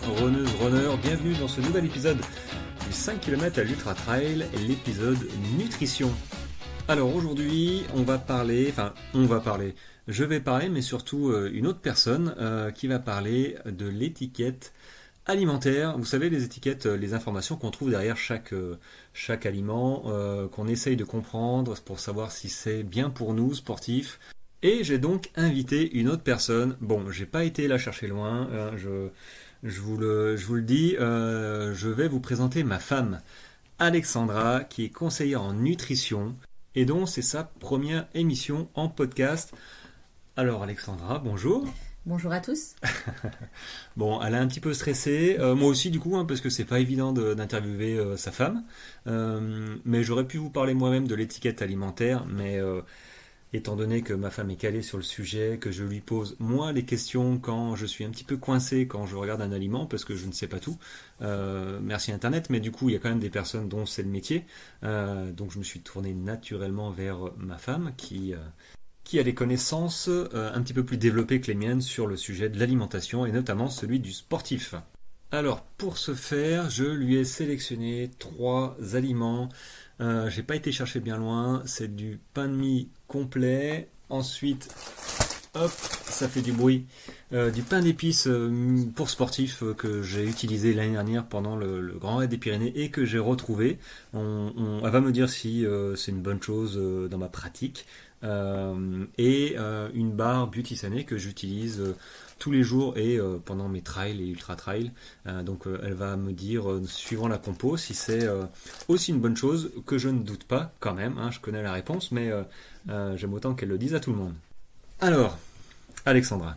runneuses, runners, bienvenue dans ce nouvel épisode du 5 km à l'Ultra Trail, l'épisode nutrition. Alors aujourd'hui, je vais parler, mais surtout une autre personne qui va parler de l'étiquette alimentaire. Vous savez, les étiquettes, les informations qu'on trouve derrière chaque aliment, qu'on essaye de comprendre pour savoir si c'est bien pour nous, sportifs. Et j'ai donc invité une autre personne. Bon, j'ai pas été la chercher loin, je vous le dis, je vais vous présenter ma femme, Alexandra, qui est conseillère en nutrition et dont c'est sa première émission en podcast. Alors Alexandra, bonjour. Bonjour à tous. Bon, elle est un petit peu stressée, moi aussi du coup, parce que c'est pas évident d'interviewer sa femme. Mais j'aurais pu vous parler moi-même de l'étiquette alimentaire, mais étant donné que ma femme est calée sur le sujet, que je lui pose moi les questions quand je suis un petit peu coincé, quand je regarde un aliment, parce que je ne sais pas tout. Merci Internet, mais du coup il y a quand même des personnes dont c'est le métier. Donc je me suis tourné naturellement vers ma femme qui a des connaissances un petit peu plus développées que les miennes sur le sujet de l'alimentation et notamment celui du sportif. Alors pour ce faire, je lui ai sélectionné 3 aliments. J'ai pas été chercher bien loin, c'est du pain de mie complet, ensuite, hop, ça fait du bruit, du pain d'épices pour sportifs que j'ai utilisé l'année dernière pendant le Grand Raid des Pyrénées et que j'ai retrouvé. Elle va me dire si c'est une bonne chose dans ma pratique. Et une barre Beauty Sané que j'utilise tous les jours et pendant mes trails et ultra trails. Donc elle va me dire, suivant la compo, si c'est aussi une bonne chose, que je ne doute pas quand même, je connais la réponse, mais j'aime autant qu'elle le dise à tout le monde. Alors, Alexandra,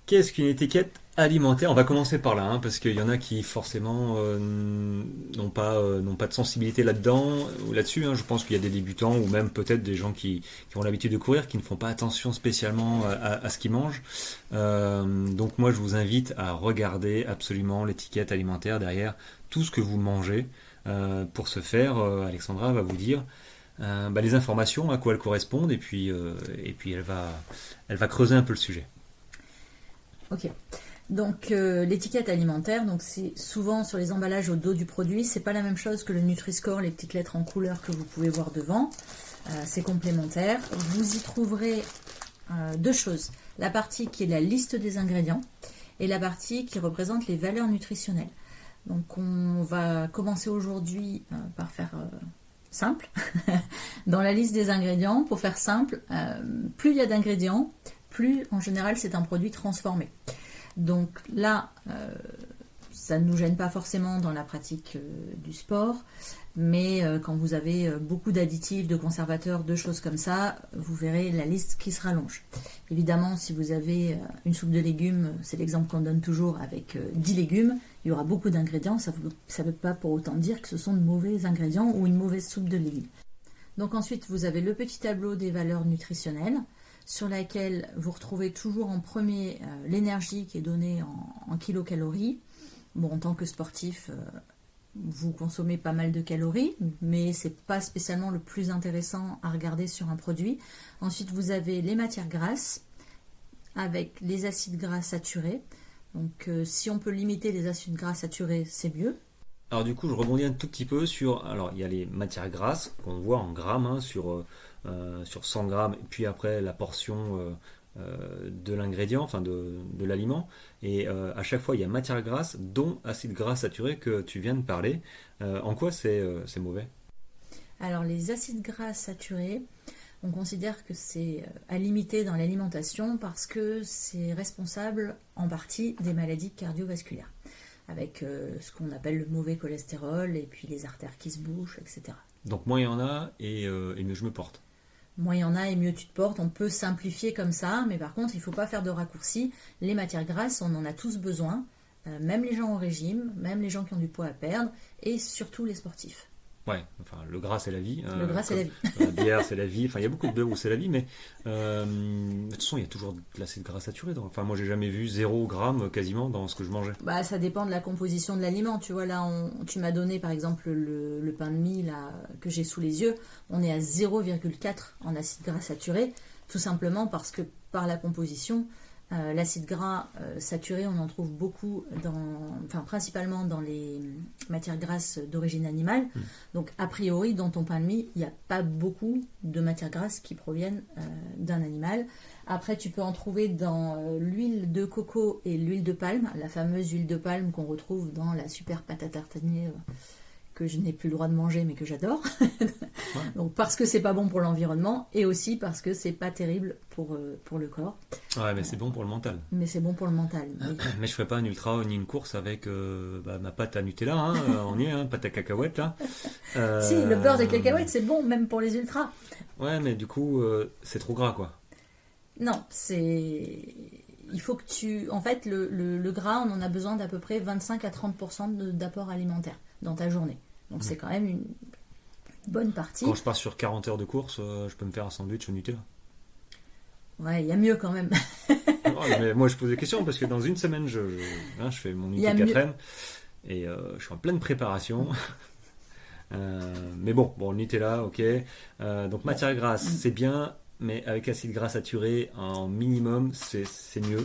qu'est-ce qu'une étiquette alimentaire? On va commencer par là, parce qu'il y en a qui forcément n'ont pas de sensibilité là-dedans ou là-dessus. Je pense qu'il y a des débutants ou même peut-être des gens qui ont l'habitude de courir, qui ne font pas attention spécialement à ce qu'ils mangent. Donc moi, je vous invite à regarder absolument l'étiquette alimentaire derrière tout ce que vous mangez. Pour ce faire, Alexandra va vous dire les informations, à quoi elles correspondent, et puis elle va creuser un peu le sujet. Ok. Donc l'étiquette alimentaire, donc c'est souvent sur les emballages au dos du produit, c'est pas la même chose que le Nutri-Score, les petites lettres en couleur que vous pouvez voir devant. C'est complémentaire. Vous y trouverez 2 choses. La partie qui est la liste des ingrédients et la partie qui représente les valeurs nutritionnelles. Donc on va commencer aujourd'hui par faire simple. Dans la liste des ingrédients, pour faire simple, plus il y a d'ingrédients, plus en général c'est un produit transformé. Donc là, ça ne nous gêne pas forcément dans la pratique du sport, mais quand vous avez beaucoup d'additifs, de conservateurs, de choses comme ça, vous verrez la liste qui se rallonge. Évidemment, si vous avez une soupe de légumes, c'est l'exemple qu'on donne toujours avec 10 légumes, il y aura beaucoup d'ingrédients, ça ne veut pas pour autant dire que ce sont de mauvais ingrédients ou une mauvaise soupe de légumes. Donc ensuite, vous avez le petit tableau des valeurs nutritionnelles, sur laquelle vous retrouvez toujours en premier l'énergie qui est donnée en kilocalories. Bon, en tant que sportif, vous consommez pas mal de calories, mais c'est pas spécialement le plus intéressant à regarder sur un produit. Ensuite, vous avez les matières grasses avec les acides gras saturés. Donc, si on peut limiter les acides gras saturés, c'est mieux. Alors du coup, je rebondis un tout petit peu sur... Alors, il y a les matières grasses qu'on voit en grammes, sur 100 grammes, et puis après la portion de l'ingrédient, enfin de l'aliment. Et à chaque fois, il y a matière grasse, dont acide gras saturé que tu viens de parler. En quoi c'est mauvais? Alors, les acides gras saturés, on considère que c'est à limiter dans l'alimentation parce que c'est responsable en partie des maladies cardiovasculaires, avec ce qu'on appelle le mauvais cholestérol et puis les artères qui se bouchent, etc. Donc moins il y en a et mieux je me porte. Moins il y en a et mieux tu te portes. On peut simplifier comme ça, mais par contre, il ne faut pas faire de raccourcis. Les matières grasses, on en a tous besoin, même les gens au régime, même les gens qui ont du poids à perdre, et surtout les sportifs. Ouais, enfin, le gras c'est la vie. Le gras c'est la vie. La bière c'est la vie. Enfin, il y a beaucoup de beurre où c'est la vie, mais de toute façon, il y a toujours de l'acide gras saturé. Enfin, moi, j'ai jamais vu 0 gramme quasiment dans ce que je mangeais. Bah, ça dépend de la composition de l'aliment. Tu vois, là, tu m'as donné par exemple le pain de mie là, que j'ai sous les yeux. On est à 0,4 en acide gras saturé, tout simplement parce que par la composition, L'acide gras saturé, on en trouve beaucoup, principalement dans les matières grasses d'origine animale. Donc, a priori, dans ton pain de mie, il n'y a pas beaucoup de matières grasses qui proviennent d'un animal. Après, tu peux en trouver dans l'huile de coco et l'huile de palme, la fameuse huile de palme qu'on retrouve dans la super pâte à tartiner que je n'ai plus le droit de manger mais que j'adore. Donc parce que c'est pas bon pour l'environnement et aussi parce que c'est pas terrible pour le corps. Ouais, mais c'est bon pour le mental. Mais c'est bon pour le mental. Mais je ferai pas un ultra ni une course avec ma pâte à Nutella, hein, on y est, pâte à cacahuètes là. Si, le beurre de cacahuètes c'est bon même pour les ultras. Ouais, mais du coup c'est trop gras quoi. Non, il faut que tu... En fait, le gras, on en a besoin d'à peu près 25 à 30% d'apport alimentaire dans ta journée. Donc c'est quand même une bonne partie. Quand je pars sur 40 heures de course, je peux me faire un sandwich au Nutella. Ouais, il y a mieux quand même. Mais moi je pose des questions parce que dans une semaine je fais mon unité 4M et je suis en pleine préparation. Mais bon, le Nutella, ok. Donc matière grasse, c'est bien, mais avec acide gras saturé en minimum, c'est mieux.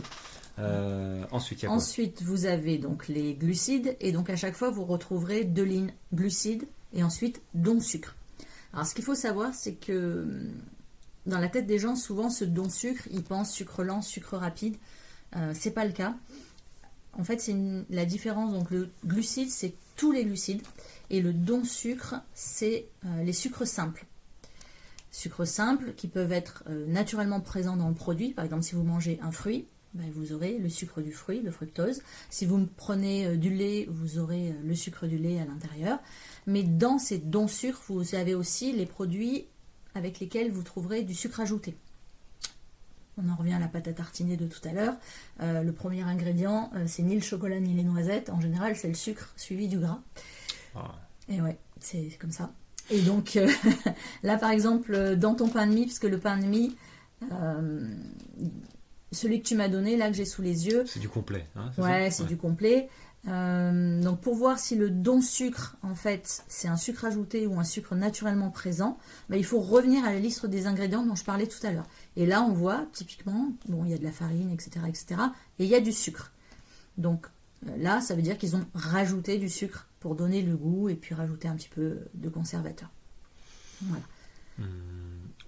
Ensuite, il y a quoi ? Ensuite, vous avez donc les glucides, et donc à chaque fois, vous retrouverez 2 lignes glucides, et ensuite, don sucre. Alors, ce qu'il faut savoir, c'est que dans la tête des gens, souvent, ce don sucre, ils pensent sucre lent, sucre rapide. C'est pas le cas. En fait, c'est la différence. Donc, le glucide, c'est tous les glucides, et le don sucre, c'est les sucres simples. Sucres simples qui peuvent être naturellement présents dans le produit. Par exemple, si vous mangez un fruit, vous aurez le sucre du fruit, le fructose. Si vous prenez du lait, vous aurez le sucre du lait à l'intérieur. Mais dans ces dons sucres, vous avez aussi les produits avec lesquels vous trouverez du sucre ajouté. On en revient à la pâte à tartiner de tout à l'heure. Le premier ingrédient, c'est ni le chocolat ni les noisettes. En général, c'est le sucre suivi du gras. Et ouais, c'est comme ça. Et donc, là, par exemple, dans ton pain de mie, puisque le pain de mie... celui que tu m'as donné, là que j'ai sous les yeux. C'est du complet. Hein, c'est du complet. Donc pour voir si le don sucre, en fait, c'est un sucre ajouté ou un sucre naturellement présent, il faut revenir à la liste des ingrédients dont je parlais tout à l'heure. Et là, on voit typiquement, il y a de la farine, etc., et il y a du sucre. Donc là, ça veut dire qu'ils ont rajouté du sucre pour donner le goût et puis rajouter un petit peu de conservateur. Voilà.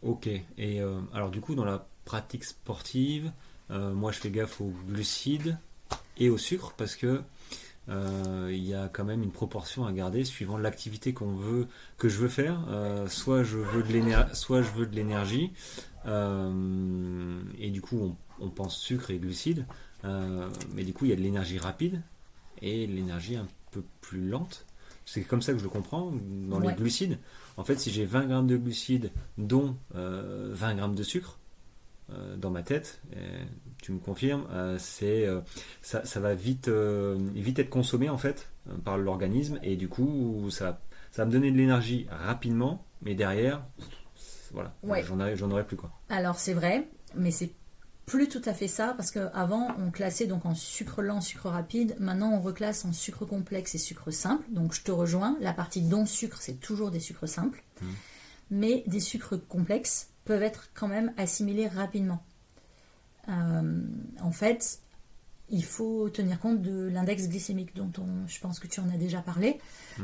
Ok. Et alors du coup, dans la pratique sportive, moi je fais gaffe aux glucides et au sucre parce que il y a quand même une proportion à garder suivant l'activité que je veux faire. Soit je veux de l'énergie, et du coup on pense sucre et glucides, mais du coup il y a de l'énergie rapide et l'énergie un peu plus lente. C'est comme ça que je le comprends dans les glucides. En fait, si j'ai 20 grammes de glucides, dont 20 grammes de sucre, dans ma tête, tu me confirmes, ça va vite être consommé en fait par l'organisme et du coup ça va me donner de l'énergie rapidement, mais derrière, voilà, j'en aurai plus quoi. Alors c'est vrai, mais c'est plus tout à fait ça parce qu'avant on classait donc en sucre lent, sucre rapide. Maintenant on reclasse en sucre complexe et sucre simple. Donc je te rejoins, la partie don sucre c'est toujours des sucres simples, mais des sucres complexes peuvent être quand même assimilés rapidement. En fait, il faut tenir compte de l'index glycémique dont je pense que tu en as déjà parlé.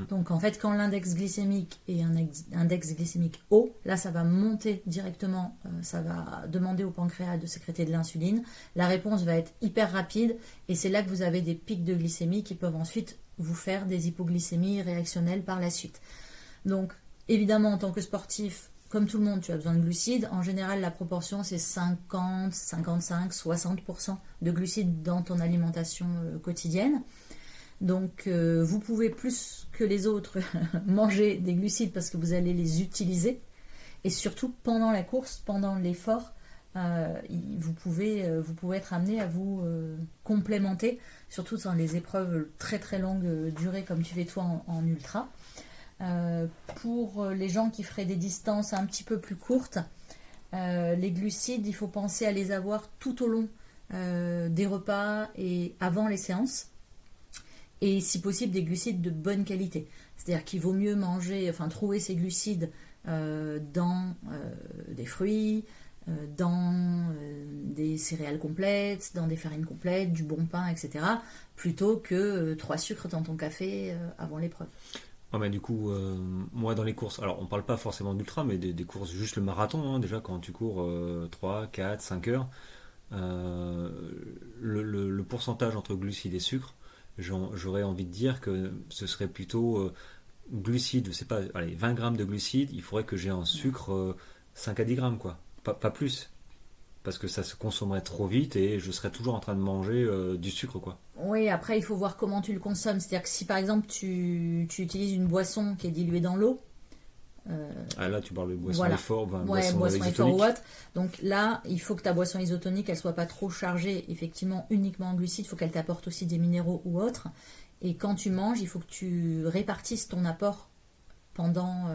Donc en fait, quand l'index glycémique est un index glycémique haut, là ça va monter directement, ça va demander au pancréas de sécréter de l'insuline. La réponse va être hyper rapide et c'est là que vous avez des pics de glycémie qui peuvent ensuite vous faire des hypoglycémies réactionnelles par la suite. Donc évidemment, en tant que sportif, comme tout le monde, tu as besoin de glucides. En général, la proportion, c'est 50, 55, 60% de glucides dans ton alimentation quotidienne. Donc, vous pouvez plus que les autres manger des glucides parce que vous allez les utiliser. Et surtout, pendant la course, pendant l'effort, vous pouvez être amené à vous complémenter, surtout dans les épreuves très très longues durées comme tu fais toi en ultra. Pour les gens qui feraient des distances un petit peu plus courtes, les glucides, il faut penser à les avoir tout au long des repas et avant les séances. Et si possible, des glucides de bonne qualité. C'est-à-dire qu'il vaut mieux trouver ces glucides dans des fruits, dans des céréales complètes, dans des farines complètes, du bon pain, etc. Plutôt que 3 sucres dans ton café avant l'épreuve. Ouais, mais du coup, moi dans les courses, alors on parle pas forcément d'ultra, mais des courses, juste le marathon, hein, déjà quand tu cours 3, 4, 5 heures, euh, le pourcentage entre glucides et sucre, j'aurais envie de dire que ce serait plutôt glucides, je sais pas, allez, 20 grammes de glucides, il faudrait que j'ai un sucre 5 à 10 grammes, quoi. Pas plus. Parce que ça se consommerait trop vite et je serais toujours en train de manger du sucre, quoi. Oui, après, il faut voir comment tu le consommes. C'est-à-dire que si, par exemple, tu utilises une boisson qui est diluée dans l'eau, Ah là, tu parles de boisson voilà. effort, Ouais, boisson effort isotonique. ou autre. Donc là, il faut que ta boisson isotonique, elle soit pas trop chargée, effectivement, uniquement en glucides. Il faut qu'elle t'apporte aussi des minéraux ou autres. Et quand tu manges, il faut que tu répartisses ton apport pendant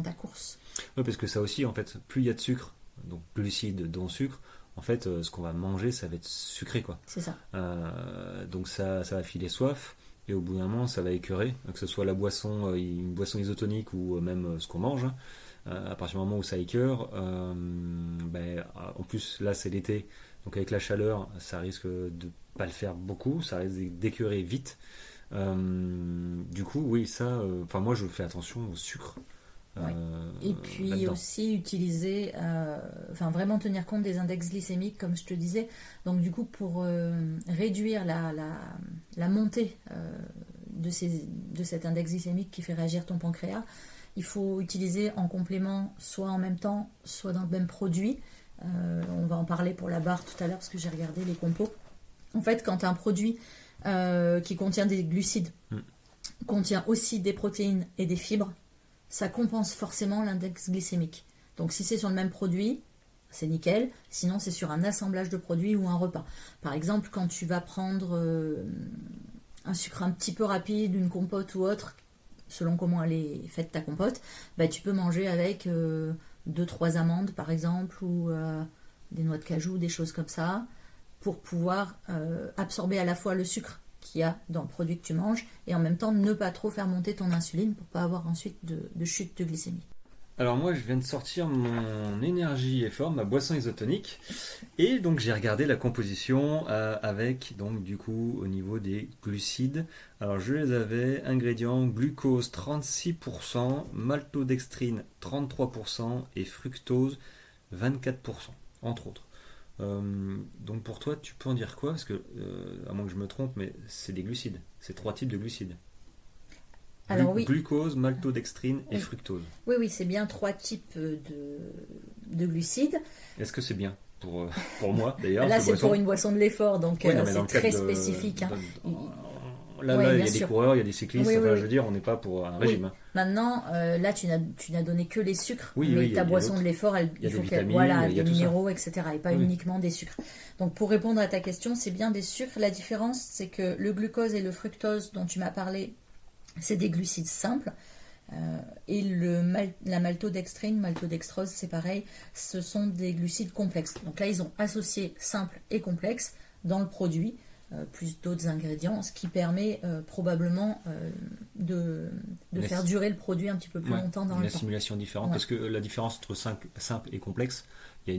ta course. Oui, parce que ça aussi, en fait, plus il y a de sucre, donc glucides dont sucre, en fait, ce qu'on va manger, ça va être sucré, quoi. C'est ça. Donc ça va filer soif, et au bout d'un moment, ça va écœurer, que ce soit la boisson, une boisson isotonique ou même ce qu'on mange. À partir du moment où ça écœure, en plus, là, c'est l'été, donc avec la chaleur, ça risque de pas le faire beaucoup, ça risque d'écœurer vite. Du coup, oui, ça, enfin moi, je fais attention au sucre. Ouais. Et puis Là-dedans. aussi utiliser, enfin vraiment tenir compte des index glycémiques, comme je te disais. Donc du coup, pour réduire la montée de cet index glycémique qui fait réagir ton pancréas, il faut utiliser en complément, soit en même temps, soit dans le même produit. On va en parler pour la barre tout à l'heure parce que j'ai regardé les compos. En fait, quand un produit qui contient des glucides contient aussi des protéines et des fibres, ça compense forcément l'index glycémique. Donc si c'est sur le même produit, c'est nickel. Sinon, c'est sur un assemblage de produits ou un repas. Par exemple, quand tu vas prendre un sucre un petit peu rapide, une compote ou autre, selon comment elle est faite ta compote, bah, tu peux manger avec 2-3 amandes par exemple, ou des noix de cajou, des choses comme ça, pour pouvoir absorber à la fois le sucre qu'il y a dans le produit que tu manges et en même temps ne pas trop faire monter ton insuline pour pas avoir ensuite de chute de glycémie. Alors moi, je viens de sortir mon énergie effort, ma boisson isotonique, et donc j'ai regardé la composition avec donc du coup au niveau des glucides. Alors je les avais ingrédients glucose 36%, maltodextrine 33% et fructose 24% entre autres. Donc pour toi, tu peux en dire quoi? Parce que, à moins que je me trompe, mais c'est des glucides. C'est 3 types de glucides. Alors oui, Glucose, maltodextrine et oui, fructose. oui, c'est bien 3 types de glucides. Est-ce que c'est bien pour moi d'ailleurs, Là, cette c'est pour boisson? une boisson de l'effort, donc Oui, non, mais dans c'est le très cadre spécifique. Hein. Là, Oui, il bien y a des sûr. coureurs, il y a des cyclistes, Oui, oui, enfin, je oui. veux dire, on n'est pas pour un Oui. régime, hein. Maintenant, là, tu n'as donné que les sucres, Oui, mais oui, il y ta a boisson de l'autre. l'effort, Il y a il des faut qu'elle vitamines, voilà, il y a des tout ça. minéraux, etc. Et pas Oui. uniquement des sucres. Donc, pour répondre à ta question, c'est bien des sucres. La différence, c'est que le glucose et le fructose dont tu m'as parlé, c'est des glucides simples. Et la maltodextrine, maltodextrose, c'est pareil, ce sont des glucides complexes. Donc là, ils ont associé simple et complexe dans le produit, plus d'autres ingrédients, ce qui permet probablement de Une faire durer le produit un petit peu plus Ouais, longtemps dans une le temps. assimilation différente, Ouais. parce que la différence entre simple et complexe, il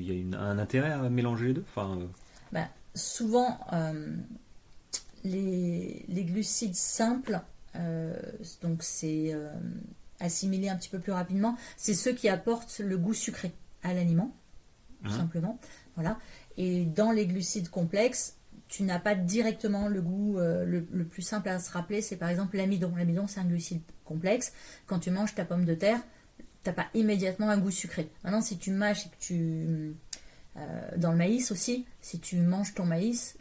y a un intérêt à mélanger les deux. Enfin, Bah, souvent, les glucides simples, donc c'est assimilé un petit peu plus rapidement, c'est ceux qui apportent le goût sucré à l'aliment, tout simplement. Voilà. Et dans les glucides complexes, tu n'as pas directement le goût. Le plus simple à se rappeler, c'est par exemple l'amidon. L'amidon, c'est un glucide complexe. Quand tu manges ta pomme de terre, tu n'as pas immédiatement un goût sucré. Maintenant, si tu mâches et que tu... dans le maïs aussi, si tu manges ton maïs,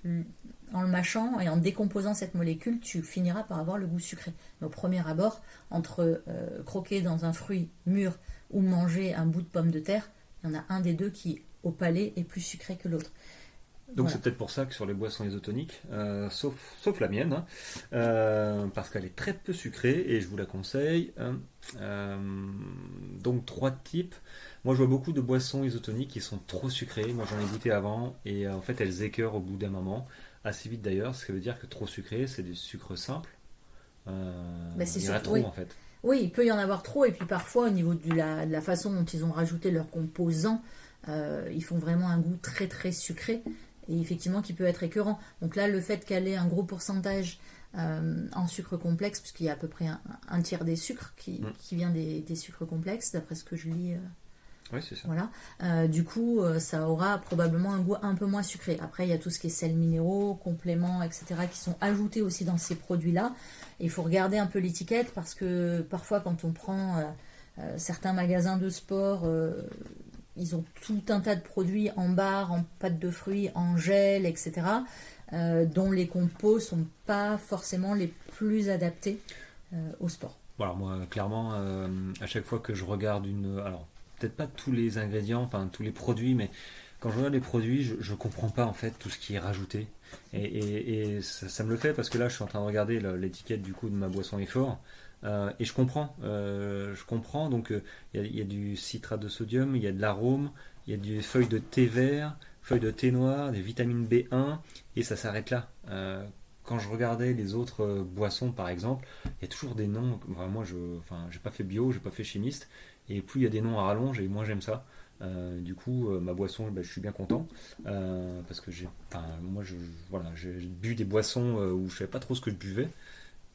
en le mâchant et en décomposant cette molécule, tu finiras par avoir le goût sucré. Mais au premier abord, entre croquer dans un fruit mûr ou manger un bout de pomme de terre, il y en a un des deux qui, au palais, est plus sucré que l'autre. donc Voilà. c'est peut-être pour ça que sur les boissons isotoniques, sauf la mienne, hein, parce qu'elle est très peu sucrée et je vous la conseille. Donc 3 types. Moi je vois beaucoup de boissons isotoniques qui sont trop sucrées. Moi j'en ai goûté avant et en fait elles écœurent au bout d'un moment, assez vite d'ailleurs, ce qui veut dire que trop sucré c'est du sucre simple. C'est Il y en a surtout- trop oui. en fait. Oui, il peut y en avoir trop, et puis parfois, au niveau de la façon dont ils ont rajouté leurs composants, ils font vraiment un goût très très sucré et effectivement qui peut être écœurant. Donc là, le fait qu'elle ait un gros pourcentage en sucre complexe, puisqu'il y a à peu près un tiers des sucres qui vient des sucres complexes, d'après ce que je lis. Oui, c'est ça. Voilà. Du coup, ça aura probablement un goût un peu moins sucré. Après, il y a tout ce qui est sels minéraux, compléments, etc., qui sont ajoutés aussi dans ces produits-là. Et il faut regarder un peu l'étiquette parce que parfois, quand on prend certains magasins de sport, ils ont tout un tas de produits en barre, en pâte de fruits, en gel, etc., dont les compos sont pas forcément les plus adaptés au sport. Voilà, moi, clairement, à chaque fois que je regarde alors, peut-être pas tous les ingrédients, enfin tous les produits, mais quand je regarde les produits, je comprends pas en fait tout ce qui est rajouté. Et ça me le fait parce que là, je suis en train de regarder l'étiquette du coup de ma boisson effort. Et je comprends. Donc, il y a du citrate de sodium, il y a de l'arôme, il y a des feuilles de thé vert, feuilles de thé noir, des vitamines B1, et ça s'arrête là. Quand je regardais les autres boissons, par exemple, il y a toujours des noms. Enfin, moi, j'ai pas fait bio, j'ai pas fait chimiste, et plus il y a des noms à rallonge, et moins j'aime ça. Du coup, ma boisson, je suis bien content parce que j'ai bu des boissons où je savais pas trop ce que je buvais,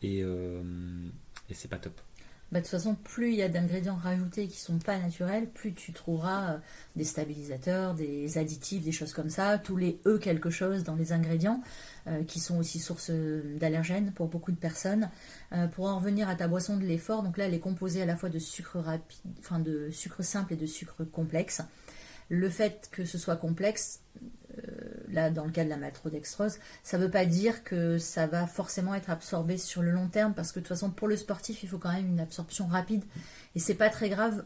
et, euh, et c'est pas top. Bah, de toute façon, plus il y a d'ingrédients rajoutés qui sont pas naturels, plus tu trouveras des stabilisateurs, des additifs, des choses comme ça, tous les quelque chose dans les ingrédients qui sont aussi source d'allergènes pour beaucoup de personnes. Pour en revenir à ta boisson de l'effort, donc là elle est composée à la fois de sucre rapide, enfin de sucre simple et de sucre complexe. Le fait que ce soit complexe, là dans le cas de la maltodextrose, ça ne veut pas dire que ça va forcément être absorbé sur le long terme, parce que de toute façon pour le sportif il faut quand même une absorption rapide et c'est pas très grave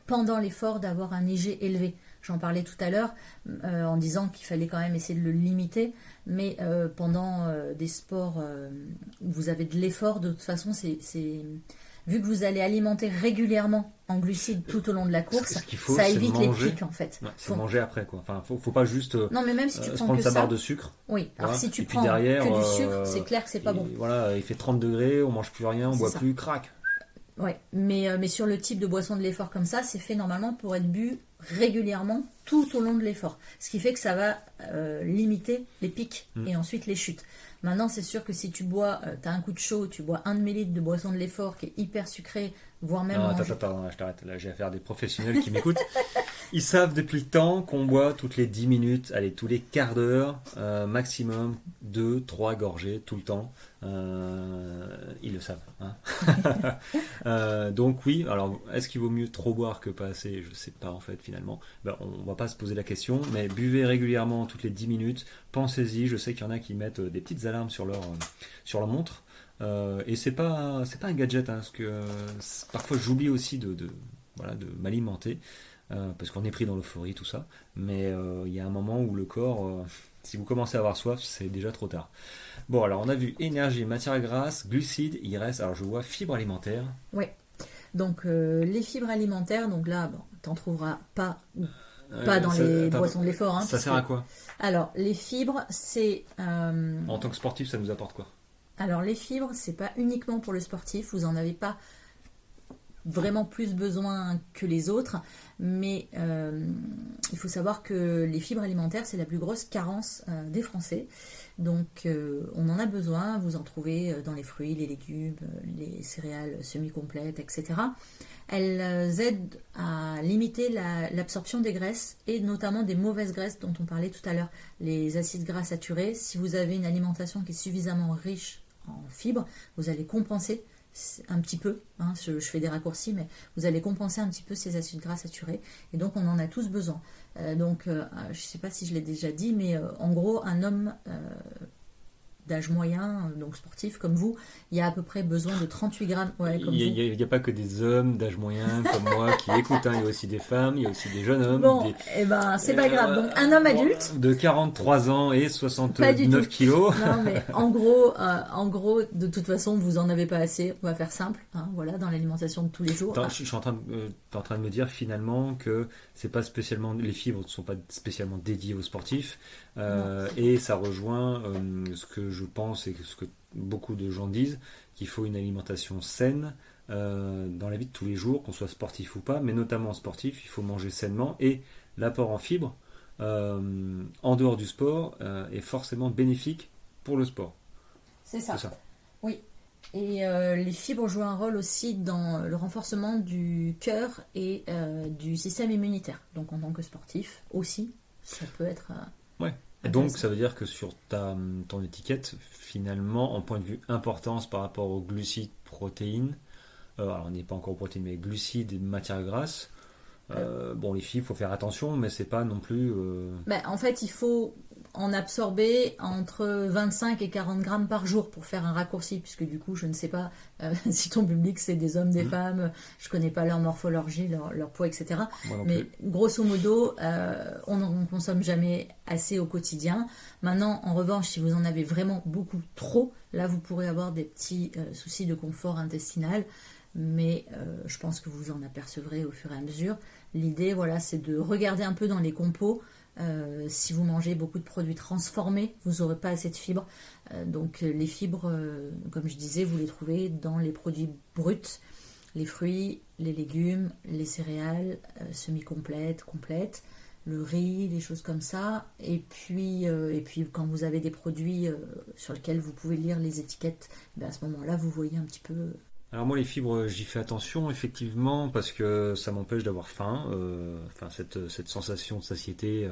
pendant l'effort d'avoir un IG élevé. J'en parlais tout à l'heure en disant qu'il fallait quand même essayer de le limiter, mais pendant des sports où vous avez de l'effort, de toute façon vu que vous allez alimenter régulièrement en glucides tout au long de la course, Ce qu'il faut, ça c'est évite manger. les pics en fait. Ouais, c'est manger après, quoi. Enfin, faut pas juste Non, mais même si tu se prends prendre que sa ça, barre de sucre. oui. Alors Voilà. si tu Et puis prends derrière, que du sucre, c'est clair que c'est pas bon. Voilà, il fait 30 degrés, on mange plus rien, on C'est boit ça. plus, crac. Ouais, mais sur le type de boisson de l'effort comme ça, c'est fait normalement pour être bu régulièrement tout au long de l'effort. Ce qui fait que ça va limiter les pics et ensuite les chutes. Maintenant, c'est sûr que si tu bois, tu as un coup de chaud, tu bois 1 demi-litre de boisson de l'effort qui est hyper sucrée, voire même... Non, attends, je t'arrête. Là, j'ai affaire à des professionnels qui m'écoutent. Ils savent depuis le temps qu'on boit toutes les 10 minutes, allez, tous les quarts d'heure, maximum 2, 3 gorgées tout le temps. Ils le savent. Hein. Donc oui, alors est-ce qu'il vaut mieux trop boire que pas assez? Je sais pas en fait finalement. On va pas se poser la question, mais buvez régulièrement toutes les 10 minutes. Pensez-y, je sais qu'il y en a qui mettent des petites alarmes sur leur montre. Et c'est pas un gadget, hein, parce que parfois j'oublie aussi de m'alimenter parce qu'on est pris dans l'euphorie, tout ça. Mais il y a un moment où le corps, si vous commencez à avoir soif, c'est déjà trop tard. Bon, alors on a vu énergie, matière grasse, glucides, il reste, alors je vois fibres alimentaires. Oui. Donc les fibres alimentaires, donc là, bon, t'en trouveras pas dans les boissons de l'effort. Hein, ça sert à quoi? Alors les fibres, c'est... En tant que sportif, ça nous apporte quoi? Alors les fibres, c'est pas uniquement pour le sportif, vous en avez pas vraiment plus besoin que les autres, mais il faut savoir que les fibres alimentaires, c'est la plus grosse carence des Français. Donc on en a besoin, vous en trouvez dans les fruits, les légumes, les céréales semi-complètes, etc. Elles aident à limiter l'absorption des graisses et notamment des mauvaises graisses dont on parlait tout à l'heure, les acides gras saturés. Si vous avez une alimentation qui est suffisamment riche en fibres, vous allez compenser un petit peu, hein, je fais des raccourcis, mais vous allez compenser un petit peu ces acides gras saturés, et donc on en a tous besoin. Je ne sais pas si je l'ai déjà dit, mais en gros, un homme d'âge moyen, donc sportif comme vous, il y a à peu près besoin de 38 grammes. Ouais, comme il n'y a pas que des hommes d'âge moyen comme moi qui écoutent, hein. Il y a aussi des femmes, il y a aussi des jeunes hommes. Bon, c'est pas grave. Donc un homme adulte de 43 ans et 69 kilos. Non, mais en gros, de toute façon, vous en avez pas assez. On va faire simple, hein, voilà, dans l'alimentation de tous les jours. Je suis en train de me dire finalement que c'est pas spécialement, les fibres ne sont pas spécialement dédiées aux sportifs. Et ça rejoint ce que je pense et ce que beaucoup de gens disent, qu'il faut une alimentation saine dans la vie de tous les jours, qu'on soit sportif ou pas, mais notamment sportif, il faut manger sainement. Et l'apport en fibres en dehors du sport est forcément bénéfique pour le sport. C'est ça. C'est ça. Oui. Et les fibres jouent un rôle aussi dans le renforcement du cœur et du système immunitaire. Donc en tant que sportif aussi, ça peut être Ouais. Et donc ça veut dire que sur ton étiquette, finalement, en point de vue importance par rapport aux glucides, protéines, alors on n'est pas encore aux protéines, mais glucides et matières grasses, bon, les fibres, il faut faire attention, mais c'est pas non plus. En fait, il faut en absorber entre 25 et 40 grammes par jour pour faire un raccourci, puisque du coup, je ne sais pas si ton public c'est des hommes, des femmes, je connais pas leur morphologie, leur poids, etc. Moi non Mais plus. grosso modo, on n'en consomme jamais assez au quotidien. Maintenant, en revanche, si vous en avez vraiment beaucoup trop, là, vous pourrez avoir des petits soucis de confort intestinal. Mais je pense que vous en apercevrez au fur et à mesure. L'idée, voilà, c'est de regarder un peu dans les compos. Si vous mangez beaucoup de produits transformés, vous n'aurez pas assez de fibres. Donc les fibres, comme je disais, vous les trouvez dans les produits bruts, les fruits, les légumes, les céréales semi-complètes, complètes, le riz, des choses comme ça. Et puis quand vous avez des produits sur lesquels vous pouvez lire les étiquettes, à ce moment-là, vous voyez un petit peu. Alors moi les fibres j'y fais attention effectivement parce que ça m'empêche d'avoir faim, enfin cette sensation de satiété,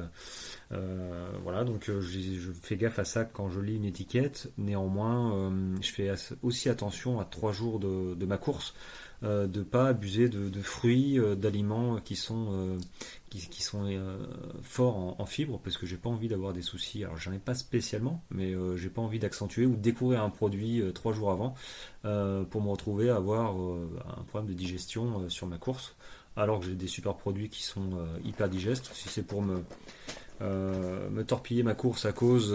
voilà donc je fais gaffe à ça quand je lis une étiquette. Néanmoins je fais aussi attention à 3 jours de ma course, de pas abuser de fruits, d'aliments qui sont forts en fibres parce que j'ai pas envie d'avoir des soucis. Alors j'en ai pas spécialement, mais j'ai pas envie d'accentuer ou de découvrir un produit 3 jours avant pour me retrouver à avoir un problème de digestion sur ma course. Alors que j'ai des super produits qui sont hyper digestes. Si c'est pour me torpiller ma course à cause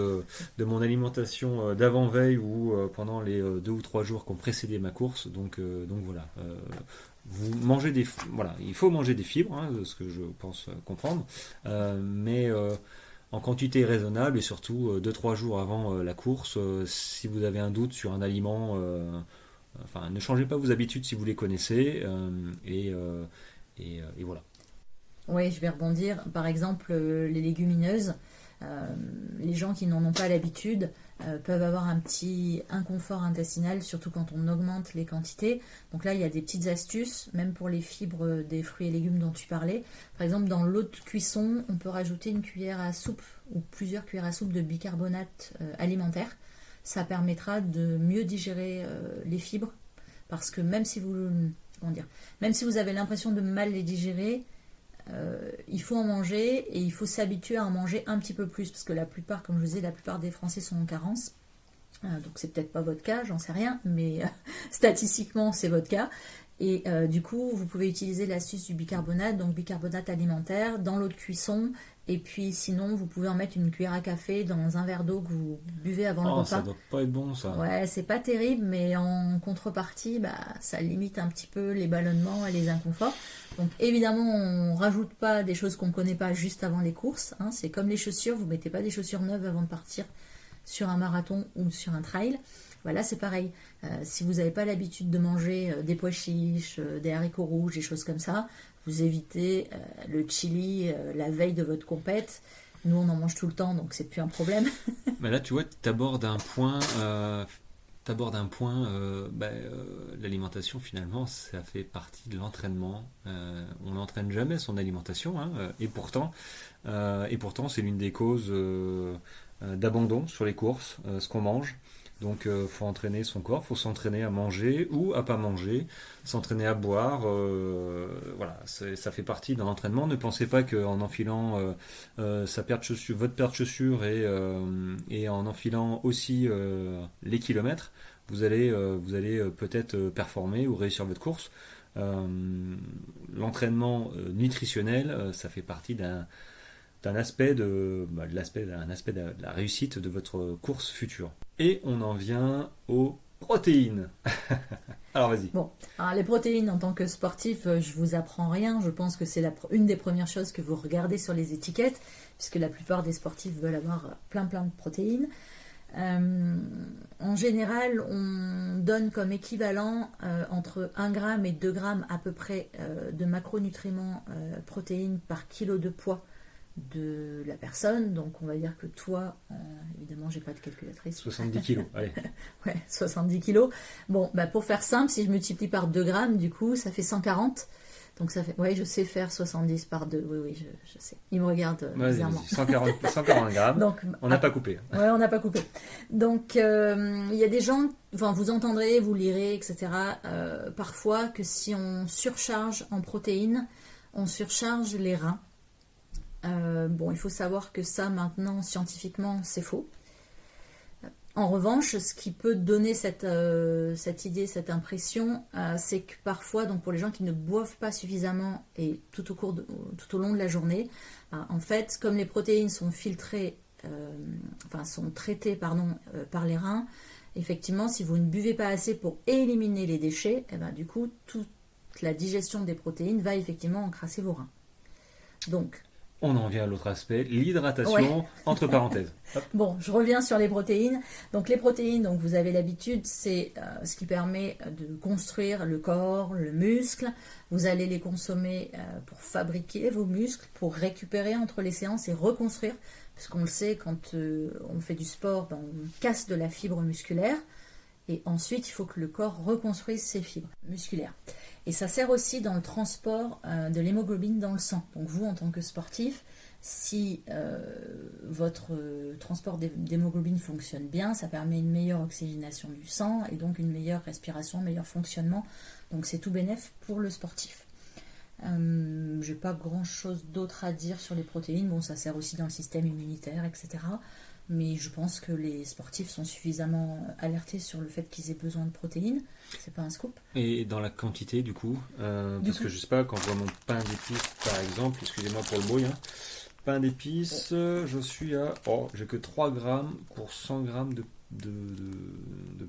de mon alimentation d'avant-veille ou pendant les 2 ou 3 jours qui ont précédé ma course. Donc voilà. Vous mangez voilà, il faut manger des fibres, hein, ce que je pense comprendre, mais en quantité raisonnable et surtout 2 3 jours avant la course. Si vous avez un doute sur un aliment, enfin, ne changez pas vos habitudes si vous les connaissez et voilà. Oui, je vais rebondir. Par exemple, les légumineuses, les gens qui n'en ont pas l'habitude peuvent avoir un petit inconfort intestinal, surtout quand on augmente les quantités. Donc là, il y a des petites astuces, même pour les fibres des fruits et légumes dont tu parlais. Par exemple, dans l'eau de cuisson, on peut rajouter une cuillère à soupe ou plusieurs cuillères à soupe de bicarbonate alimentaire. Ça permettra de mieux digérer les fibres, parce que même si vous avez l'impression de mal les digérer, il faut en manger et il faut s'habituer à en manger un petit peu plus parce que la plupart, comme je vous disais, la plupart des Français sont en carence. Donc c'est peut-être pas votre cas, j'en sais rien, mais statistiquement c'est votre cas. Et du coup, vous pouvez utiliser l'astuce du bicarbonate, donc bicarbonate alimentaire, dans l'eau de cuisson. Et puis sinon, vous pouvez en mettre une cuillère à café dans un verre d'eau que vous buvez avant le repas. Ça doit pas être bon ça. Ouais, c'est pas terrible, mais en contrepartie, ça limite un petit peu les ballonnements et les inconforts. Donc évidemment, on rajoute pas des choses qu'on connaît pas juste avant les courses. Hein. C'est comme les chaussures, vous mettez pas des chaussures neuves avant de partir sur un marathon ou sur un trail. Voilà, c'est pareil. Si vous n'avez pas l'habitude de manger des pois chiches, des haricots rouges, des choses comme ça, vous évitez le chili la veille de votre compète. Nous, on en mange tout le temps, donc c'est plus un problème. Mais là, tu vois, tu abordes un point. L'alimentation, finalement, ça fait partie de l'entraînement. On n'entraîne jamais son alimentation, hein, et pourtant, c'est l'une des causes d'abandon sur les courses, ce qu'on mange. Donc, faut entraîner son corps, faut s'entraîner à manger ou à pas manger, s'entraîner à boire. Voilà, ça fait partie de l'entraînement. Ne pensez pas qu'en enfilant votre paire de chaussures et en enfilant aussi les kilomètres, vous allez peut-être performer ou réussir votre course. L'entraînement nutritionnel, ça fait partie d'un aspect de la réussite de votre course future. Et on en vient aux protéines. Alors vas-y. Bon, alors les protéines en tant que sportif, je vous apprends rien. Je pense que c'est une des premières choses que vous regardez sur les étiquettes, puisque la plupart des sportifs veulent avoir plein de protéines. En général, on donne comme équivalent entre 1 gramme et 2 grammes à peu près de macronutriments protéines par kilo de poids de la personne. Donc on va dire que toi, évidemment j'ai pas de calculatrice. 70 kilos, allez. Ouais, 70 kilos. Bon, bah pour faire simple, si je multiplie par 2 grammes, du coup, ça fait 140. Donc ça fait, ouais, je sais faire 70 par 2. Oui, je sais. Il me regarde bizarrement. 140 grammes. Donc, on n'a pas coupé. Ouais, on n'a pas coupé. Donc il y a des gens, enfin vous entendrez, vous lirez, etc. Parfois que si on surcharge en protéines, on surcharge les reins. Bon, il faut savoir que ça, maintenant, scientifiquement, c'est faux. En revanche, ce qui peut donner cette idée, cette impression, c'est que parfois, donc pour les gens qui ne boivent pas suffisamment et tout au long de la journée, en fait, comme les protéines sont filtrées, sont traitées par les reins, effectivement, si vous ne buvez pas assez pour éliminer les déchets, et ben, du coup, toute la digestion des protéines va effectivement encrasser vos reins. Donc, on en vient à l'autre aspect, l'hydratation, entre parenthèses. Hop. Bon, je reviens sur les protéines. Donc les protéines, donc vous avez l'habitude, c'est ce qui permet de construire le corps, le muscle. Vous allez les consommer pour fabriquer vos muscles, pour récupérer entre les séances et reconstruire. Parce qu'on le sait, quand on fait du sport, on casse de la fibre musculaire. Et ensuite, il faut que le corps reconstruise ses fibres musculaires. Et ça sert aussi dans le transport de l'hémoglobine dans le sang. Donc vous, en tant que sportif, si votre transport d'hémoglobine fonctionne bien, ça permet une meilleure oxygénation du sang et donc une meilleure respiration, un meilleur fonctionnement. Donc c'est tout bénef pour le sportif. J'ai pas grand chose d'autre à dire sur les protéines. Bon, ça sert aussi dans le système immunitaire, etc. Mais je pense que les sportifs sont suffisamment alertés sur le fait qu'ils aient besoin de protéines. C'est pas un scoop. Et dans la quantité, du coup, que je sais pas, quand je vois mon pain d'épices, par exemple, excusez-moi pour le bruit, pain d'épices, je suis à, j'ai que 3 grammes pour 100 grammes de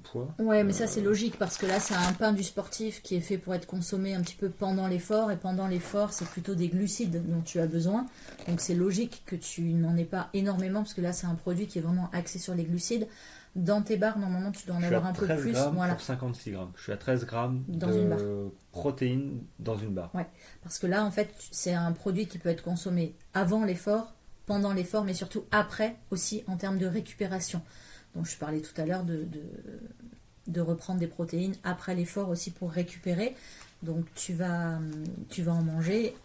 poids. Ouais, mais ça c'est logique parce que là c'est un pain du sportif qui est fait pour être consommé un petit peu pendant l'effort et pendant l'effort c'est plutôt des glucides dont tu as besoin. Donc c'est logique que tu n'en aies pas énormément parce que là c'est un produit qui est vraiment axé sur les glucides. Dans tes barres, normalement tu dois en avoir un peu plus. Voilà. Pour 56 grammes. Je suis à 13 grammes de protéines dans une barre. Ouais, parce que là en fait c'est un produit qui peut être consommé avant l'effort, pendant l'effort, mais surtout après aussi en termes de récupération. Donc je parlais tout à l'heure de reprendre des protéines après l'effort aussi pour récupérer. Donc tu vas en manger.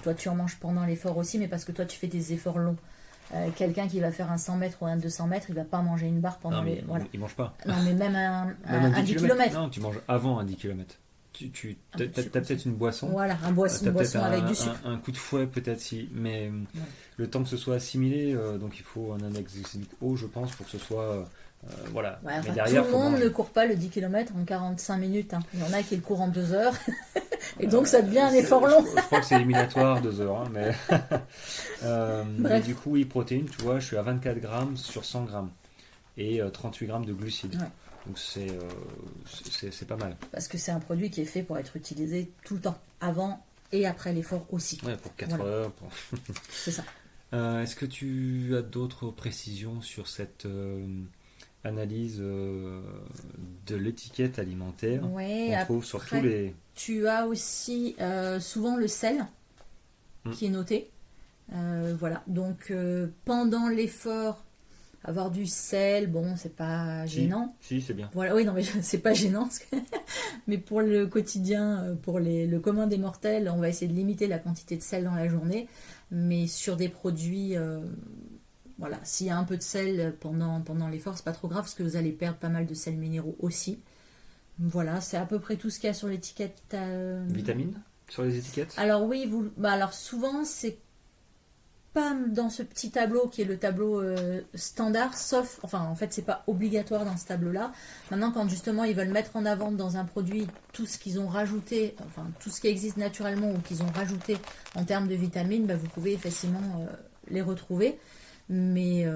Toi tu en manges pendant l'effort aussi, mais parce que toi tu fais des efforts longs. Quelqu'un qui va faire un 100 mètres ou un 200 mètres, il va pas manger une barre pendant les... Voilà. Il mange pas. Non mais même un 10 km. Non, tu manges avant un 10 km. Tu as peut-être une boisson. Voilà, une boisson avec du sucre. Un coup de fouet peut-être si, mais le temps que ce soit assimilé, donc il faut un index glycémique haut, je pense, pour que ce soit... voilà. Ouais, mais derrière, tout le monde ne court pas le 10 km en 45 minutes. Il y en a qui le courent en 2 heures. Et donc ça devient un effort long. Je crois que c'est éliminatoire 2 heures. Mais du coup, oui, protéines, tu vois, je suis à 24 grammes sur 100 grammes. Et 38 grammes de glucides. Ouais. Donc c'est pas mal. Parce que c'est un produit qui est fait pour être utilisé tout le temps, avant et après l'effort aussi. Ouais, pour 4 heures. C'est ça. Est-ce que tu as d'autres précisions sur cette analyse de l'étiquette alimentaire qu'on trouve sur tous les... Tu as aussi souvent le sel qui est noté. Voilà. Donc pendant l'effort, avoir du sel, bon, c'est pas gênant. Si, c'est bien. Voilà, oui, non, mais c'est pas gênant. Mais pour le quotidien, pour le commun des mortels, on va essayer de limiter la quantité de sel dans la journée. Mais sur des produits, voilà, s'il y a un peu de sel pendant l'effort, c'est pas trop grave parce que vous allez perdre pas mal de sels minéraux aussi. Voilà, c'est à peu près tout ce qu'il y a sur l'étiquette. Vitamines sur les étiquettes ? Alors oui, alors souvent c'est pas dans ce petit tableau qui est le tableau standard, sauf, enfin en fait c'est pas obligatoire dans ce tableau-là. Maintenant quand justement ils veulent mettre en avant dans un produit tout ce qu'ils ont rajouté, enfin tout ce qui existe naturellement ou qu'ils ont rajouté en termes de vitamines, vous pouvez effectivement les retrouver. Mais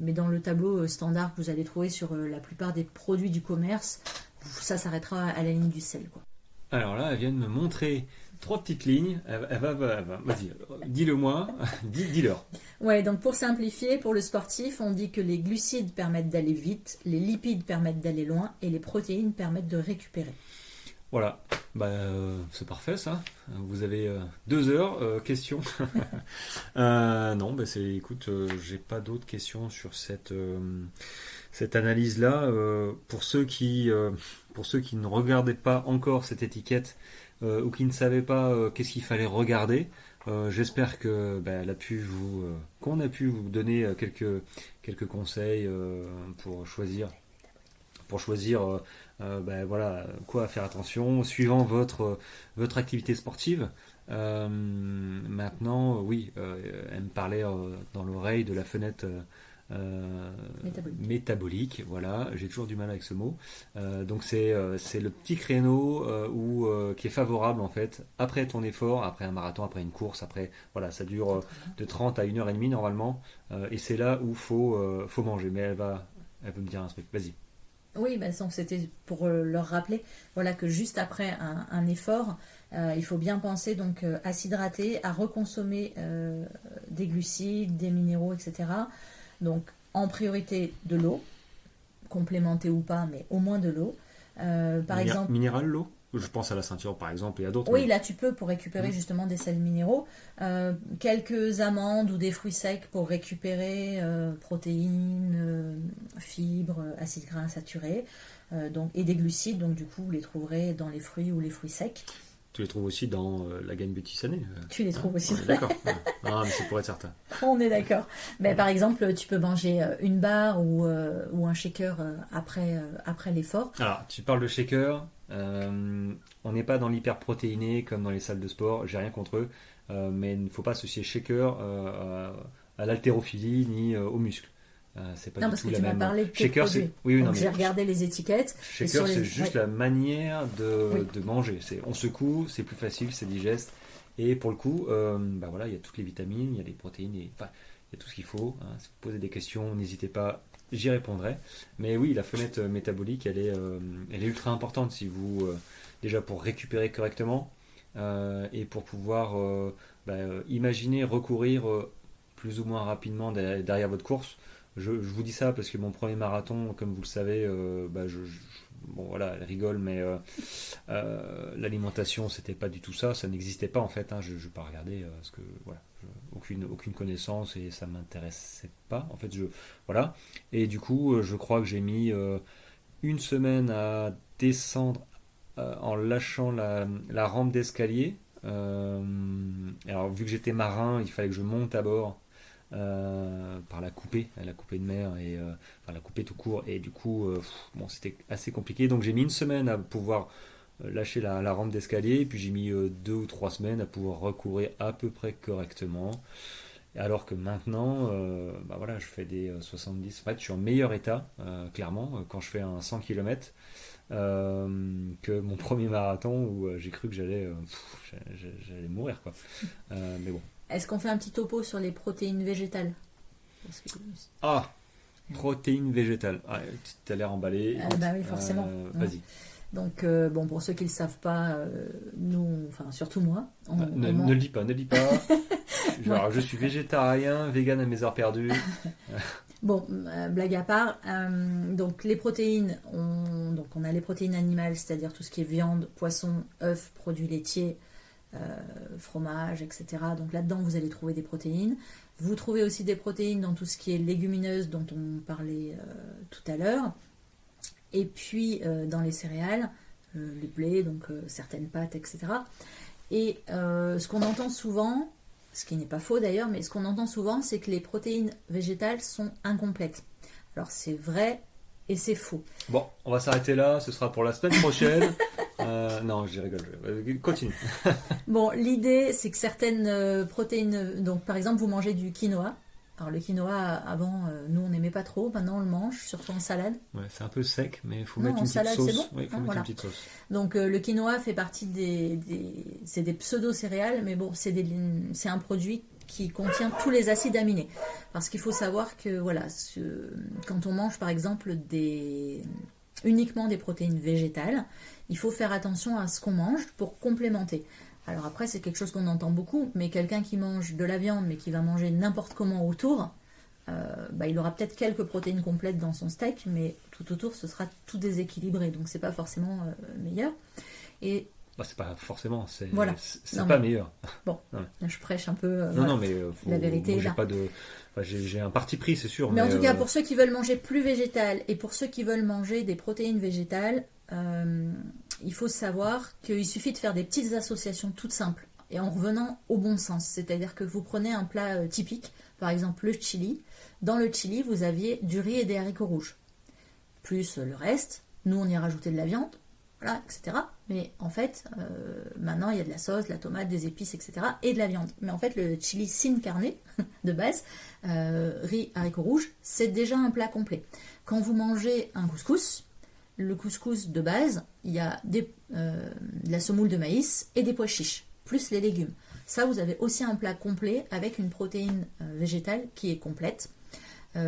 dans le tableau standard que vous allez trouver sur la plupart des produits du commerce, ça s'arrêtera à la ligne du sel, quoi. Alors là, elle vient de me montrer 3 petites lignes. Elle va vas-y, dis-le-moi, dis-leur. Ouais, donc pour simplifier, pour le sportif, on dit que les glucides permettent d'aller vite, les lipides permettent d'aller loin et les protéines permettent de récupérer. Voilà, c'est parfait ça. Vous avez 2 heures, questions. Non, écoute, j'ai pas d'autres questions sur cette analyse-là. Pour ceux qui ne regardaient pas encore cette étiquette ou qui ne savaient pas qu'est-ce qu'il fallait regarder, j'espère que qu'on a pu vous donner quelques conseils pour choisir voilà, quoi faire attention suivant votre activité sportive. Maintenant, oui, elle me parlait dans l'oreille de la fenêtre métabolique. Voilà, j'ai toujours du mal avec ce mot. Donc c'est le petit créneau qui est favorable en fait après ton effort, après un marathon, après une course, après voilà, ça dure de 30 à 1h30 normalement, et c'est là où faut manger. Mais elle veut me dire un truc. Vas-y. Oui, donc c'était pour leur rappeler voilà, que juste après un effort, il faut bien penser donc à s'hydrater, à reconsommer des glucides, des minéraux, etc. Donc en priorité de l'eau, complémentée ou pas, mais au moins de l'eau. Par exemple, Minéral, l'eau. Je pense à la ceinture par exemple et à d'autres. oui, là tu peux pour récupérer justement des sels minéraux. Quelques amandes ou des fruits secs pour récupérer protéines, fibres, acides gras insaturés et des glucides. Donc du coup, vous les trouverez dans les fruits ou les fruits secs. Tu les trouves aussi dans la gamme Beauty Sané. Tu les trouves aussi. D'accord. Non, mais c'est pour être certain. On est d'accord. Mais par exemple, tu peux manger une barre ou un shaker après l'effort. Alors, tu parles de shaker. On n'est pas dans l'hyperprotéiné comme dans les salles de sport. J'ai rien contre eux. Mais il ne faut pas associer shaker à l'haltérophilie ni aux muscles. C'est pas non, du parce tout que la tu m'as même. parlé de Shaker, produits. oui, donc j'ai regardé les étiquettes. Shaker, c'est juste la manière Oui. de manger. On secoue, c'est plus facile, c'est digeste. Et pour le coup, voilà, il y a toutes les vitamines, il y a les protéines, enfin, il y a tout ce qu'il faut. Hein. Si vous posez des questions, n'hésitez pas, j'y répondrai. Mais oui, la fenêtre métabolique, elle est ultra importante si vous, déjà pour récupérer correctement et pour pouvoir imaginer recourir plus ou moins rapidement derrière votre course. Je vous dis ça parce que mon premier marathon, comme vous le savez, bon voilà, elle rigole, mais l'alimentation, c'était pas du tout ça, ça n'existait pas en fait. Hein, je n'ai pas regardé parce que voilà, aucune connaissance et ça m'intéressait pas. En fait, voilà. Et du coup, je crois que j'ai mis une semaine à descendre en lâchant la rampe d'escalier. Alors, vu que j'étais marin, il fallait que je monte à bord. Par la coupée de mer et enfin la coupée tout court et du coup bon c'était assez compliqué donc j'ai mis une semaine à pouvoir lâcher la rampe d'escalier et puis j'ai mis 2 ou 3 semaines à pouvoir recourir à peu près correctement alors que maintenant voilà je fais des 70 en fait je suis en meilleur état clairement quand je fais un 100 km que mon premier marathon où j'ai cru que j'allais mourir quoi mais bon. Est-ce qu'on fait un petit topo sur les protéines végétales? Ah, protéines végétales. Ah, tu as l'air emballé. Bah oui, forcément. Vas-y. Donc, bon, pour ceux qui ne le savent pas, nous, enfin, surtout moi. Ne le dis pas, ne le dis pas. Genre, je suis végétarien, vegan à mes heures perdues. Bon, blague à part, donc les protéines, on a les protéines animales, c'est-à-dire tout ce qui est viande, poisson, œufs, produits laitiers, fromage, etc. Donc là-dedans, vous allez trouver des protéines. Vous trouvez aussi des protéines dans tout ce qui est légumineuse dont on parlait tout à l'heure. Et puis dans les céréales, les blés, donc certaines pâtes, etc. Et ce qu'on entend souvent, ce qui n'est pas faux d'ailleurs, mais ce qu'on entend souvent, c'est que les protéines végétales sont incomplètes. Alors c'est vrai et c'est faux. Bon, on va s'arrêter là, ce sera pour la semaine prochaine. Non, je rigole. Continue. Bon, l'idée, c'est que certaines protéines, donc par exemple, vous mangez du quinoa. Alors le quinoa, avant, nous, on n'aimait pas trop. Maintenant, on le mange, surtout en salade. Ouais, c'est un peu sec, mais il faut non, mettre une petite salade, sauce. C'est bon. Ouais, il faut mettre voilà. une petite sauce. Donc le quinoa fait partie c'est des pseudo-céréales, mais bon, c'est un produit qui contient tous les acides aminés. Parce qu'il faut savoir que, voilà, quand on mange, par exemple, uniquement des protéines végétales, il faut faire attention à ce qu'on mange pour complémenter. Alors après, c'est quelque chose qu'on entend beaucoup, mais quelqu'un qui mange de la viande, mais qui va manger n'importe comment autour, il aura peut-être quelques protéines complètes dans son steak, mais tout autour, ce sera tout déséquilibré, donc c'est pas forcément meilleur. Et C'est pas forcément, voilà. c'est Non, pas mais meilleur. bon, Ouais. là, je prêche un peu. Non, Voilà. non, mais La vérité moi, est j'ai là. pas de, j'ai un parti pris, c'est sûr, Mais en mais tout cas, pour ceux qui veulent manger plus végétal et pour ceux qui veulent manger des protéines végétales, il faut savoir qu'il suffit de faire des petites associations toutes simples et en revenant au bon sens. C'est-à-dire que vous prenez un plat typique, par exemple le chili. Dans le chili, vous aviez du riz et des haricots rouges, plus le reste. Nous, on y a rajouté de la viande, voilà, etc. Mais en fait, maintenant, il y a de la sauce, de la tomate, des épices, etc. et de la viande. Mais en fait, le chili sin carne, de base, riz, haricots rouges, c'est déjà un plat complet. Quand vous mangez un couscous, le couscous de base, il y a de la semoule de maïs et des pois chiches, plus les légumes. Ça, vous avez aussi un plat complet avec une protéine végétale qui est complète.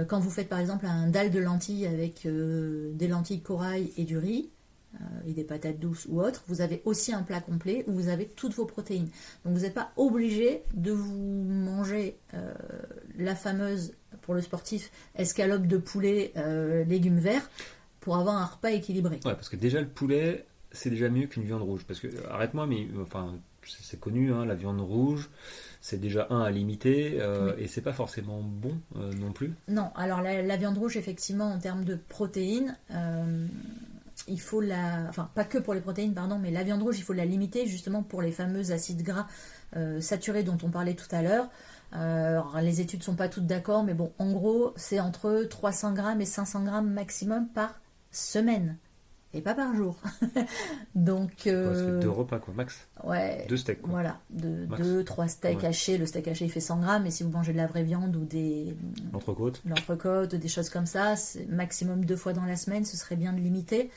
Quand vous faites par exemple un dalle de lentilles avec des lentilles corail et du riz, et des patates douces ou autres, vous avez aussi un plat complet où vous avez toutes vos protéines. Donc vous n'êtes pas obligé de vous manger la fameuse, pour le sportif, escalope de poulet, légumes verts, pour avoir un repas équilibré. Ouais, parce que déjà le poulet, c'est déjà mieux qu'une viande rouge. Parce que, arrête-moi, mais enfin, c'est connu, hein, la viande rouge, c'est déjà à limiter, Oui. et c'est pas forcément bon non plus. Non, alors la viande rouge, effectivement, en termes de protéines, il faut enfin pas que pour les protéines, pardon, mais la viande rouge, il faut la limiter justement pour les fameux acides gras saturés dont on parlait tout à l'heure. Alors, les études sont pas toutes d'accord, mais bon, en gros, c'est entre 300 grammes et 500 grammes maximum par semaine, et pas par jour. Donc, C'est 2 repas, quoi, max. ouais, 2 steaks, quoi. voilà, Max. 2, 3 steaks Ouais. hachés. Le steak haché, il fait 100 grammes, et si vous mangez de la vraie viande ou L'entrecôte. l'entrecôte, des choses comme ça, c'est maximum 2 fois dans la semaine, ce serait bien de limiter.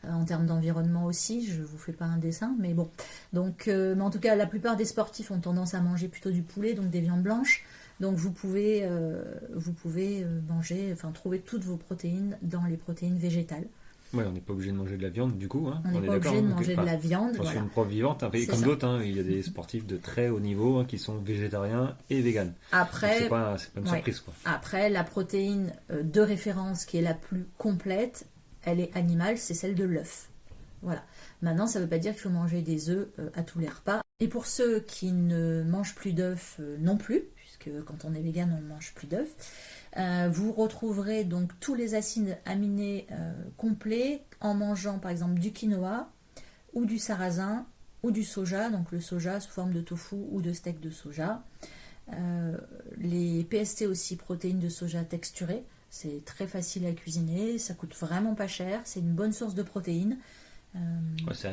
En termes d'environnement aussi, je vous fais pas un dessin, mais bon. Donc, mais en tout cas, la plupart des sportifs ont tendance à manger plutôt du poulet, donc des viandes blanches. Donc vous pouvez manger, enfin trouver toutes vos protéines dans les protéines végétales. Ouais, on n'est pas obligé de manger de la viande, du coup. Hein. On n'est est pas d'accord, obligé de hein. manger de la viande. J'en suis Voilà. une preuve vivante, hein. Et C'est comme ça. d'autres, hein, il y a des sportifs de très haut niveau qui sont végétariens et véganes. Donc, Après, c'est pas une ouais. surprise, quoi. Après, la protéine de référence qui est la plus complète, elle est animale, c'est celle de l'œuf. Voilà. Maintenant, ça ne veut pas dire qu'il faut manger des œufs à tous les repas. Et pour ceux qui ne mangent plus d'œufs non plus, puisque quand on est vegan, on ne mange plus d'œufs, vous retrouverez donc tous les acides aminés complets en mangeant par exemple du quinoa ou du sarrasin ou du soja, donc le soja sous forme de tofu ou de steak de soja. Les PST aussi, protéines de soja texturées, c'est très facile à cuisiner, ça coûte vraiment pas cher, c'est une bonne source de protéines. Ouais, c'est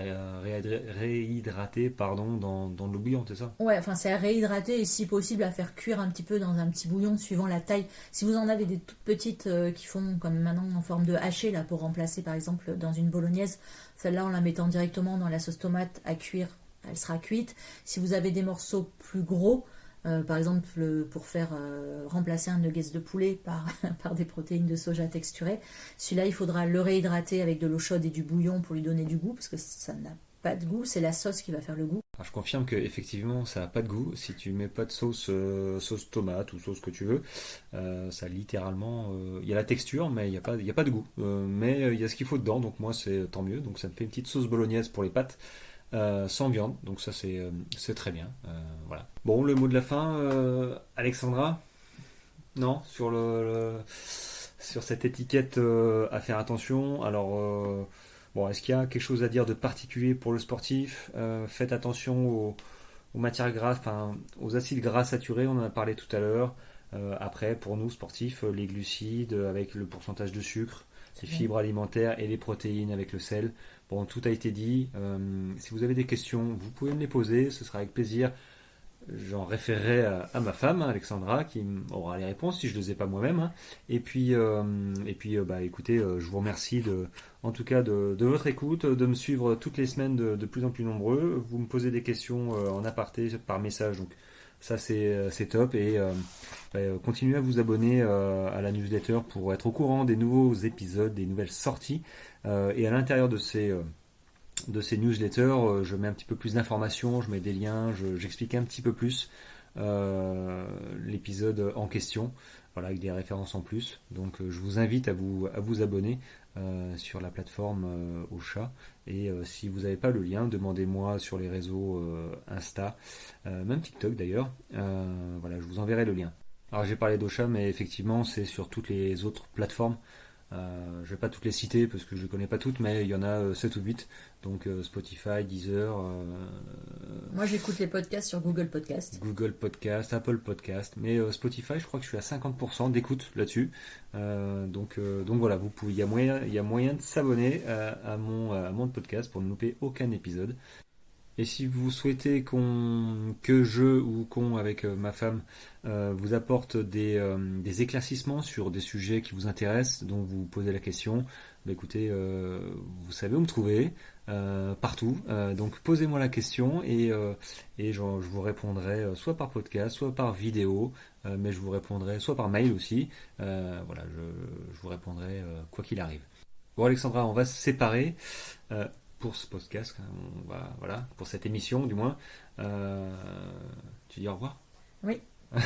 réhydraté dans l'eau bouillante, c'est ça? Ouais, enfin c'est à réhydrater et si possible à faire cuire un petit peu dans un petit bouillon suivant la taille. Si vous en avez des toutes petites qui font comme maintenant en forme de haché là pour remplacer par exemple dans une bolognaise, celle-là en la mettant directement dans la sauce tomate à cuire, elle sera cuite. Si vous avez des morceaux plus gros, par exemple pour faire remplacer un nuggets de poulet par des protéines de soja texturées, celui-là il faudra le réhydrater avec de l'eau chaude et du bouillon pour lui donner du goût parce que ça n'a pas de goût, c'est la sauce qui va faire le goût. Alors, je confirme que effectivement ça n'a pas de goût. Si tu mets pas de sauce, sauce tomate ou sauce que tu veux, ça littéralement, il y a la texture, mais il y a pas de goût. Mais il y a ce qu'il faut dedans, donc moi c'est tant mieux. Donc ça me fait une petite sauce bolognaise pour les pâtes. Sans viande, donc ça c'est très bien. Voilà. Bon, le mot de la fin, Alexandra? Non, sur cette étiquette à faire attention. Alors, bon, est-ce qu'il y a quelque chose à dire de particulier pour le sportif? Faites attention aux matières grasses, enfin aux acides gras saturés, on en a parlé tout à l'heure. Après, pour nous sportifs, les glucides avec le pourcentage de sucre, les fibres alimentaires et les protéines avec le sel. Bon, tout a été dit. Si vous avez des questions, vous pouvez me les poser, ce sera avec plaisir. J'en référerai à ma femme, Alexandra, qui aura les réponses si je ne les ai pas moi-même. Hein. Et puis, bah, écoutez, je vous remercie en tout cas de votre écoute, de me suivre toutes les semaines de plus en plus nombreux. Vous me posez des questions en aparté par message, donc ça c'est top. Et bah, continuez à vous abonner à la newsletter pour être au courant des nouveaux épisodes, des nouvelles sorties. Et à l'intérieur de ces newsletters, je mets un petit peu plus d'informations, je mets des liens, j'explique un petit peu plus l'épisode en question, voilà, avec des références en plus. Donc je vous invite à vous abonner sur la plateforme Ocha. Et si vous n'avez pas le lien, demandez-moi sur les réseaux Insta, même TikTok d'ailleurs. Voilà, je vous enverrai le lien. Alors j'ai parlé d'Ocha, mais effectivement c'est sur toutes les autres plateformes. Je ne vais pas toutes les citer parce que je ne connais pas toutes, mais il y en a 7 ou 8. Donc Spotify, Deezer, Moi, j'écoute les podcasts sur Google Podcast. Google Podcast, Apple Podcast. Mais Spotify, je crois que je suis à 50% d'écoute là-dessus. Donc voilà, il y a moyen de s'abonner à mon podcast pour ne louper aucun épisode. Et si vous souhaitez que je ou qu'on avec ma femme vous apporte des éclaircissements sur des sujets qui vous intéressent, dont vous posez la question, bah écoutez, vous savez où me trouver, partout. Donc posez-moi la question et je vous répondrai soit par podcast, soit par vidéo, mais je vous répondrai soit par mail aussi. Voilà, je vous répondrai quoi qu'il arrive. Bon Alexandra, on va se séparer. Pour ce podcast, voilà, pour cette émission du moins. Tu dis au revoir? Oui,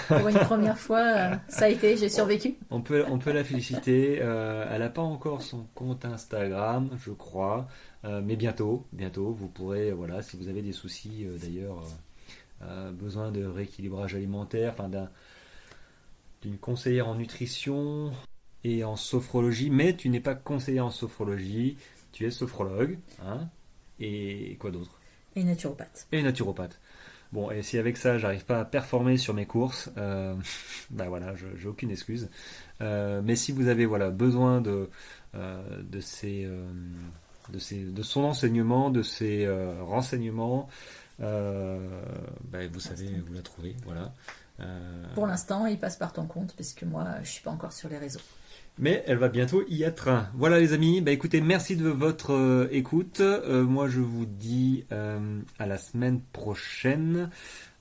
pour une première fois, ça a été, j'ai survécu. On peut la féliciter. Elle n'a pas encore son compte Instagram, je crois, mais bientôt, vous pourrez, voilà, si vous avez des soucis d'ailleurs, besoin de rééquilibrage alimentaire, enfin d'une conseillère en nutrition et en sophrologie, mais tu n'es pas conseillère en sophrologie. Tu es sophrologue, hein, et quoi d'autre? Et naturopathe. Et naturopathe. Bon, et si avec ça, j'arrive pas à performer sur mes courses, bah voilà, j'ai aucune excuse. Mais si vous avez voilà besoin de son enseignement, de ses renseignements, bah, vous savez où la trouver, voilà. Pour l'instant, il passe par ton compte, parce que moi, je suis pas encore sur les réseaux. Mais elle va bientôt y être. Voilà les amis, bah écoutez, merci de votre écoute. Moi je vous dis à la semaine prochaine.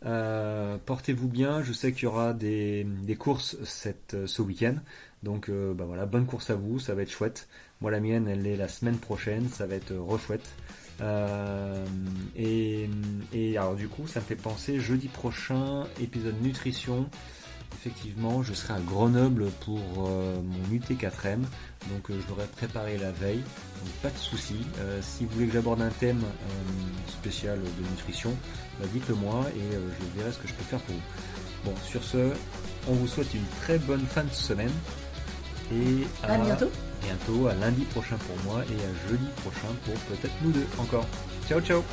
Portez-vous bien, je sais qu'il y aura des courses ce week-end. Donc bah voilà, bonne course à vous, ça va être chouette. Moi la mienne elle est la semaine prochaine, ça va être re-chouette. Et alors du coup ça me fait penser, jeudi prochain, épisode nutrition. Effectivement, je serai à Grenoble pour mon UT4M, donc je l'aurai préparé la veille, donc pas de souci. Si vous voulez que j'aborde un thème spécial de nutrition, bah dites-le moi et je verrai ce que je peux faire pour vous. Bon, sur ce, on vous souhaite une très bonne fin de semaine et à bientôt, à lundi prochain pour moi et à jeudi prochain pour peut-être nous deux encore. Ciao ciao.